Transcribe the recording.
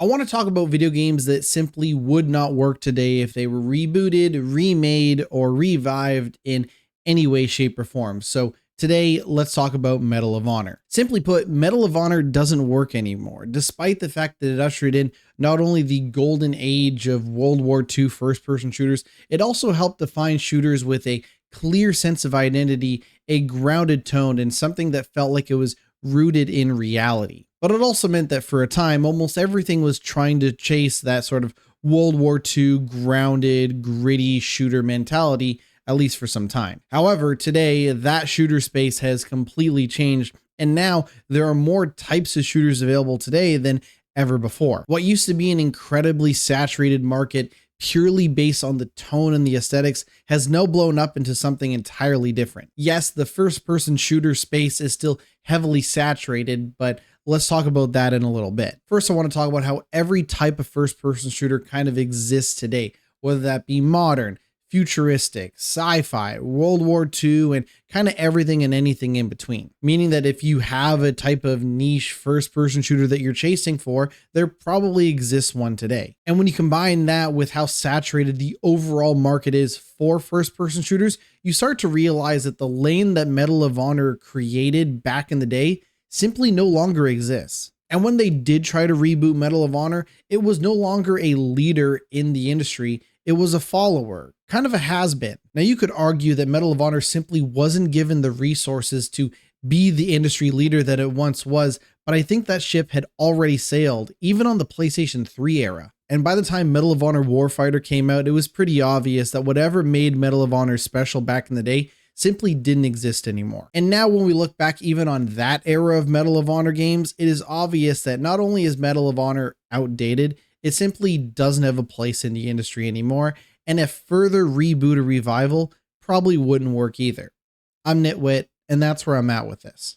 I want to talk about video games that simply would not work today if they were rebooted, remade, or revived in any way, shape, or form. So today, let's talk about Medal of Honor. Simply put, Medal of Honor doesn't work anymore, despite the fact that it ushered in not only the golden age of World War II first-person shooters, it also helped define shooters with a clear sense of identity, a grounded tone, and something that felt like it was rooted in reality. But it also meant that for a time, almost everything was trying to chase that sort of World War II grounded, gritty shooter mentality, at least for some time. However, today, that shooter space has completely changed, and now there are more types of shooters available today than ever before. What used to be an incredibly saturated market purely based on the tone and the aesthetics has now blown up into something entirely different. Yes, the first-person shooter space is still heavily saturated, but let's talk about that in a little bit. First, I want to talk about how every type of first-person shooter kind of exists today, whether that be modern, futuristic, sci-fi, World War II, and kind of everything and anything in between. Meaning that if you have a type of niche first-person shooter that you're chasing for, there probably exists one today. And when you combine that with how saturated the overall market is for first-person shooters, you start to realize that the lane that Medal of Honor created back in the day simply no longer exists. And when they did try to reboot Medal of Honor, it was no longer a leader in the industry, it was a follower, kind of a has-been. Now you could argue that Medal of Honor simply wasn't given the resources to be the industry leader that it once was, but I think that ship had already sailed, even on the PlayStation 3 era. And by the time Medal of Honor Warfighter came out, it was pretty obvious that whatever made Medal of Honor special back in the day simply didn't exist anymore. And now when we look back even on that era of Medal of Honor games, it is obvious that not only is Medal of Honor outdated, it simply doesn't have a place in the industry anymore, and a further reboot or revival probably wouldn't work either. I'm Nitwit, and that's where I'm at with this.